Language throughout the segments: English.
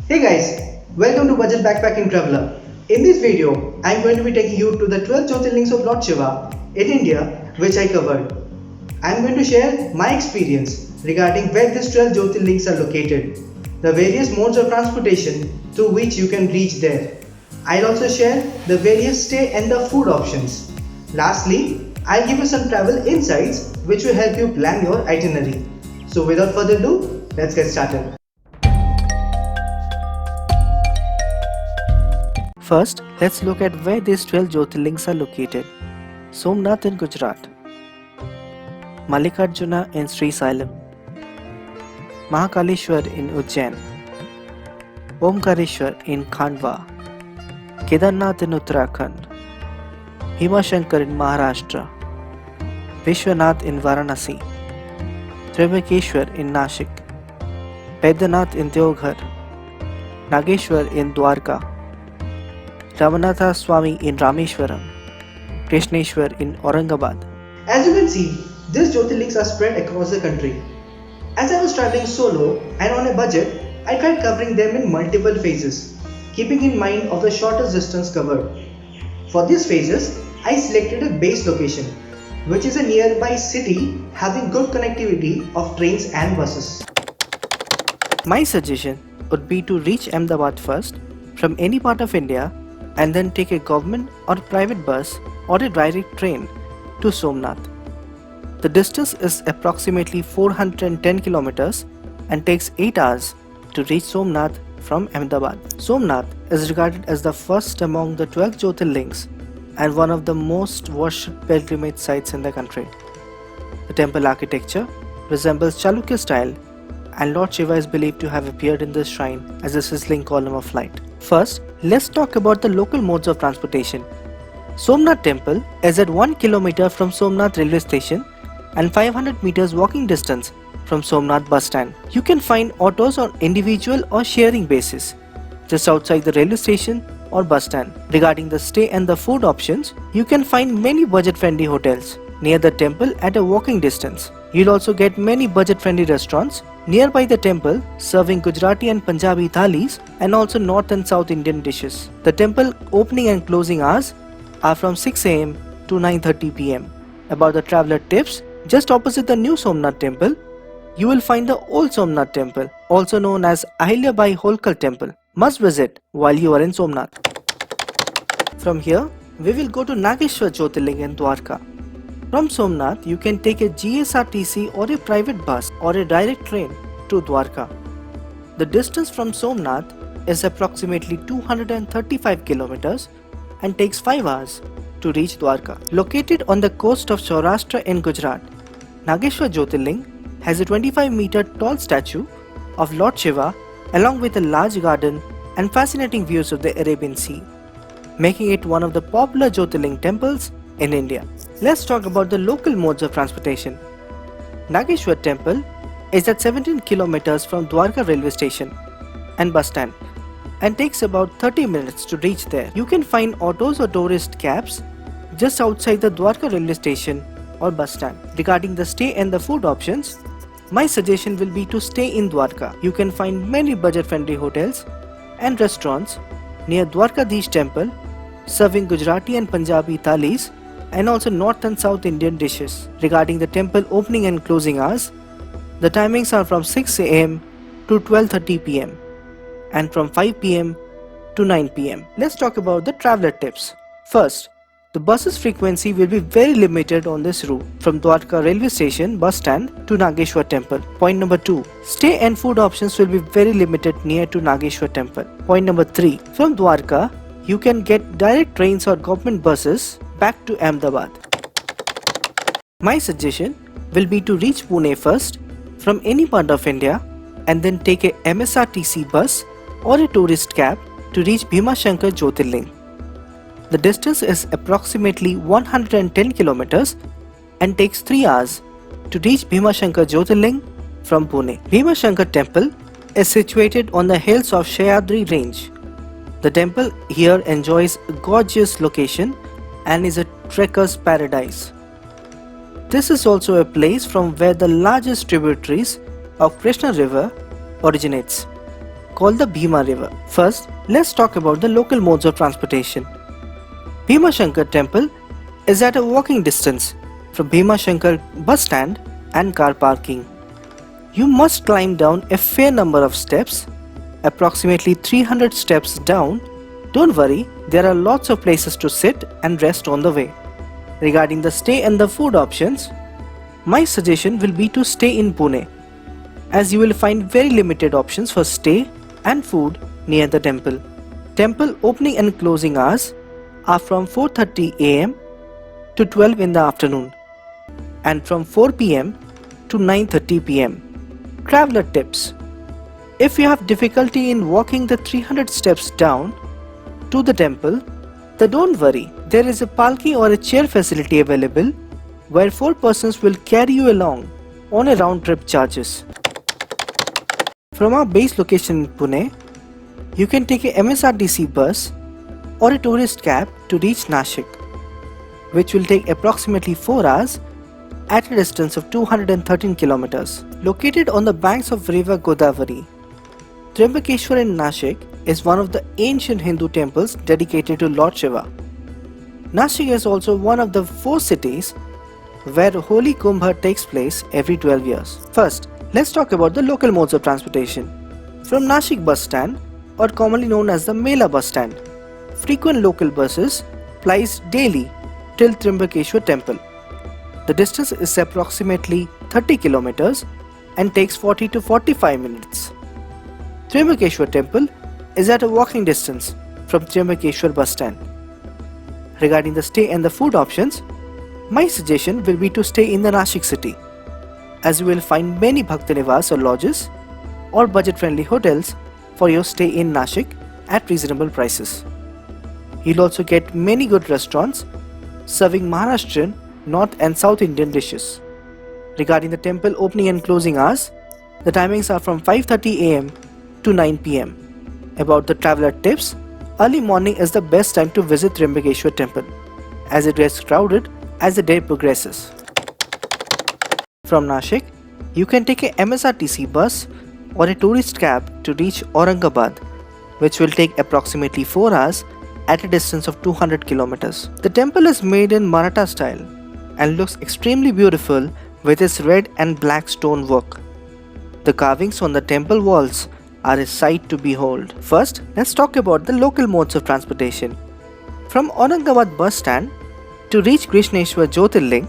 Hey guys, welcome to Budget Backpacking Traveler. In this video, I am going to be taking you to the 12 Jyotirlings of Lord Shiva in India, which I covered. I am going to share my experience regarding where these 12 Jyotirlings are located, the various modes of transportation through which you can reach there. I'll also share the various stay and the food options. Lastly, I'll give you some travel insights which will help you plan your itinerary. So without further ado, let's get started. First, let's look at where these 12 Jyotirlings are located. Somnath in Gujarat, Mallikarjuna in Sri Sailam, Mahakaleshwar in Ujjain, Omkareshwar in Khandwa, Kedarnath in Uttarakhand, Bhimashankar in Maharashtra, Vishwanath in Varanasi, Trimbakeshwar in Nashik, Baidyanath in Deoghar, Nageshwar in Dwarka, Ramanatha Swami in Rameshwaram, Krishneshwar in Aurangabad. As you can see, these Jyotirlings are spread across the country. As I was traveling solo and on a budget, I tried covering them in multiple phases, keeping in mind of the shortest distance covered. For these phases, I selected a base location, which is a nearby city having good connectivity of trains and buses. My suggestion would be to reach Ahmedabad first from any part of India and then take a government or private bus or a direct train to Somnath. The distance is approximately 410 kilometers and takes 8 hours to reach Somnath from Ahmedabad. Somnath is regarded as the first among the 12 Jyotirlings and one of the most worshipped pilgrimage sites in the country. The temple architecture resembles Chalukya style, and Lord Shiva is believed to have appeared in this shrine as a sizzling column of light. First, let's talk about the local modes of transportation. Somnath Temple is at 1 kilometer from Somnath railway station and 500 meters walking distance from Somnath bus stand. You can find autos on individual or sharing basis just outside the railway station or bus stand. Regarding the stay and the food options, you can find many budget-friendly hotels near the temple at a walking distance. You'll also get many budget-friendly restaurants nearby the temple serving Gujarati and Punjabi thalis and also North and South Indian dishes. The temple opening and closing hours are from 6 am to 9:30 pm. About the traveler tips, just opposite the new Somnath temple, you will find the old Somnath temple, also known as Ahilyabai Holkar temple. Must visit while you are in Somnath. From here, we will go to Nageshwar Jyotirling in Dwarka. From Somnath, you can take a GSRTC or a private bus or a direct train to Dwarka. The distance from Somnath is approximately 235 kilometers and takes 5 hours to reach Dwarka. Located on the coast of Saurashtra in Gujarat, Nageshwar Jyotirling has a 25-meter tall statue of Lord Shiva along with a large garden and fascinating views of the Arabian Sea, making it one of the popular Jyotirling temples in India. Let's talk about the local modes of transportation. Nageshwar Temple is at 17 kilometers from Dwarka railway station and bus stand and takes about 30 minutes to reach there. You can find autos or tourist cabs just outside the Dwarka railway station or bus stand. Regarding the stay and the food options, my suggestion will be to stay in Dwarka. You can find many budget-friendly hotels and restaurants near Dwarkadhish Temple serving Gujarati and Punjabi thalis and also North and South Indian dishes. Regarding the temple opening and closing hours, the timings are from 6 am to 12:30 pm and from 5 pm to 9 pm. Let's talk about the traveler tips. First, the bus's frequency will be very limited on this route from Dwarka railway station bus stand to Nageshwar temple. Point number 2, stay and food options will be very limited near to Nageshwar temple. Point number 3, from Dwarka, you can get direct trains or government buses back to Ahmedabad. My suggestion will be to reach Pune first from any part of India and then take a MSRTC bus or a tourist cab to reach Bhimashankar Jyotirling. The distance is approximately 110 kilometers and takes 3 hours to reach Bhimashankar Jyotirling from Pune. Bhimashankar temple is situated on the hills of Sahyadri range. The temple here enjoys a gorgeous location and is a trekker's paradise. This is also a place from where the largest tributaries of Krishna river originates. called the Bhima River. First, let's talk about the local modes of transportation. Bhima Shankar Temple is at a walking distance from Bhima Shankar bus stand and car parking. You must climb down a fair number of steps, approximately 300 steps down. Don't worry, there are lots of places to sit and rest on the way. Regarding the stay and the food options, my suggestion will be to stay in Pune, as you will find very limited options for stay and food near the temple. Temple opening and closing hours are from 4:30 am to 12 in the afternoon and from 4 pm to 9:30 pm. Traveler tips: if you have difficulty in walking the 300 steps down to the temple, then don't worry, there is a palki or a chair facility available where 4 persons will carry you along on a round trip charges. From our base location in Pune, you can take a MSRTC bus or a tourist cab to reach Nashik, which will take approximately 4 hours at a distance of 213 kilometers. Located on the banks of river Godavari, Trimbakeshwar in Nashik is one of the ancient Hindu temples dedicated to Lord Shiva. Nashik is also one of the 4 cities where Holi Kumbh takes place every 12 years. First, let's talk about the local modes of transportation. From Nashik bus stand, or commonly known as the Mela bus stand, frequent local buses plies daily till Trimbakeshwar temple. The distance is approximately 30 kilometers and takes 40 to 45 minutes. Trimbakeshwar temple is at a walking distance from Trimbakeshwar bus stand. Regarding the stay and the food options, my suggestion will be to stay in the Nashik city, as you will find many Bhakta Niwas or lodges or budget-friendly hotels for your stay in Nashik at reasonable prices. You'll also get many good restaurants serving Maharashtrian, North and South Indian dishes. Regarding the temple opening and closing hours, the timings are from 5:30 am to 9 pm. About the traveler tips, early morning is the best time to visit Trimbakeshwar temple, as it gets crowded as the day progresses. From Nashik, you can take a MSRTC bus or a tourist cab to reach Aurangabad, which will take approximately 4 hours at a distance of 200 kilometers. The temple is made in Maratha style and looks extremely beautiful with its red and black stone work. The carvings on the temple walls are a sight to behold. First, let's talk about the local modes of transportation. From Aurangabad bus stand, to reach Krishneshwar Jyotirling,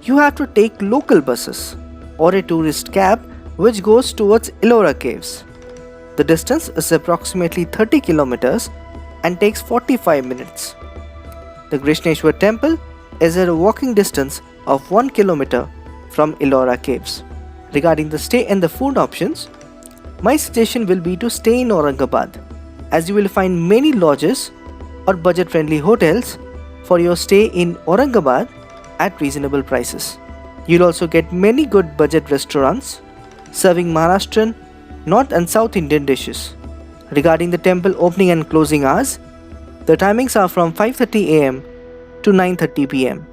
you have to take local buses or a tourist cab which goes towards Ellora caves. The distance is approximately 30 kilometers and takes 45 minutes. The Krishneshwar temple is at a walking distance of 1 kilometer from Ellora caves. Regarding the stay and the food options, my suggestion will be to stay in Aurangabad, as you will find many lodges or budget-friendly hotels for your stay in Aurangabad at reasonable prices. You'll also get many good budget restaurants serving Maharashtrian, North and South Indian dishes. Regarding the temple opening and closing hours, the timings are from 5:30 am to 9:30 pm.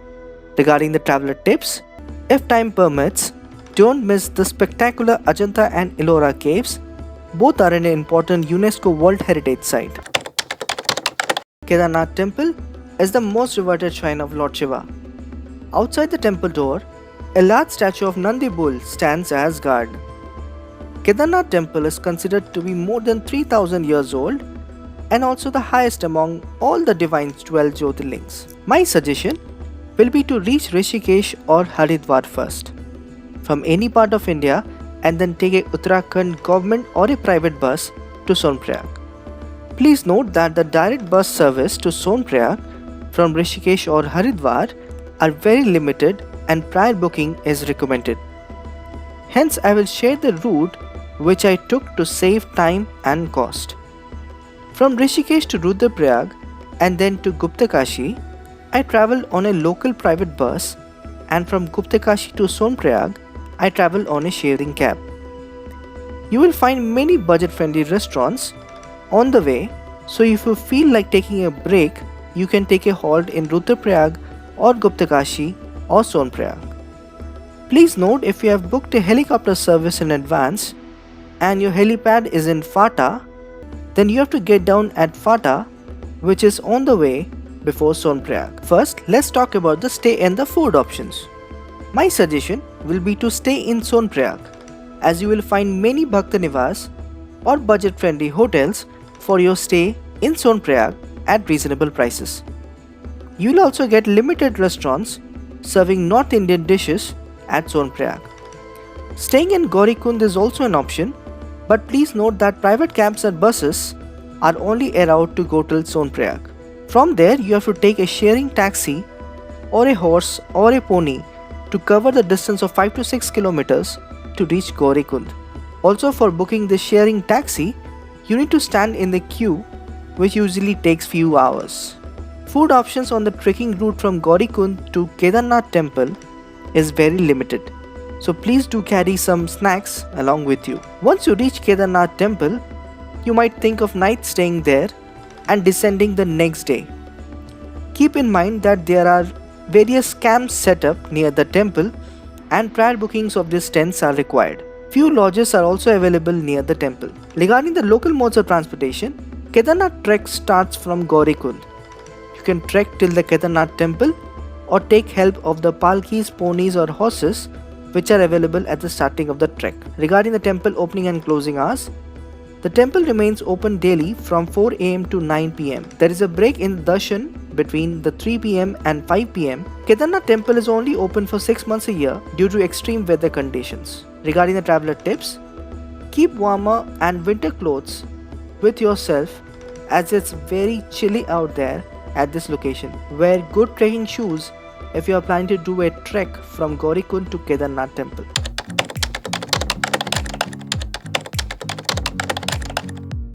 Regarding the traveler tips, if time permits, don't miss the spectacular Ajanta and Ellora caves. Both are an important UNESCO World Heritage Site. Kedarnath temple is the most revered shrine of Lord Shiva. Outside the temple door, a large statue of Nandi Bull stands as guard. Kedarnath temple is considered to be more than 3000 years old and also the highest among all the divine 12 Jyotirlings. My suggestion will be to reach Rishikesh or Haridwar first from any part of India and then take a Uttarakhand government or a private bus to Sonprayag. Please note that the direct bus service to Sonprayag from Rishikesh or Haridwar are very limited and prior booking is recommended. Hence, I will share the route which I took to save time and cost. From Rishikesh to Rudraprayag and then to Guptakashi, I travelled on a local private bus, and from Guptakashi to Sonprayag, I travelled on a sharing cab. You will find many budget-friendly restaurants on the way, so if you feel like taking a break, you can take a halt in Rudraprayag or Guptakashi or Sonprayag. Please note, if you have booked a helicopter service in advance and your helipad is in Fata, then you have to get down at Fata, which is on the way before Sonprayag. First, let's talk about the stay and the food options. My suggestion will be to stay in Sonprayag, as you will find many Bhakta Niwas or budget-friendly hotels for your stay in Sonprayag at reasonable prices. You will also get limited restaurants serving North Indian dishes at Sonprayag. Staying in Gaurikund is also an option, but please note that private cabs and buses are only allowed to go till Sonprayag. From there, you have to take a sharing taxi or a horse or a pony to cover the distance of 5 to 6 kilometers to reach Gaurikund. Also, for booking the sharing taxi, you need to stand in the queue, which usually takes few hours. Food options on the trekking route from Gaurikund to Kedarnath temple is very limited, so please do carry some snacks along with you. Once you reach Kedarnath temple, you might think of night staying there and descending the next day. Keep in mind that there are various camps set up near the temple and prior bookings of these tents are required. Few lodges are also available near the temple. Regarding the local modes of transportation, Kedarnath trek starts from Gaurikund. You can trek till the Kedarnath temple or take help of the palkis, ponies or horses which are available at the starting of the trek. Regarding the temple opening and closing hours, the temple remains open daily from 4 am to 9 pm. There is a break in darshan between the 3 pm and 5 pm. Kedarnath temple is only open for 6 months a year due to extreme weather conditions. Regarding the traveler tips, keep warmer and winter clothes with yourself as it's very chilly out there at this location. Wear good trekking shoes if you are planning to do a trek from Gaurikund to Kedarnath temple.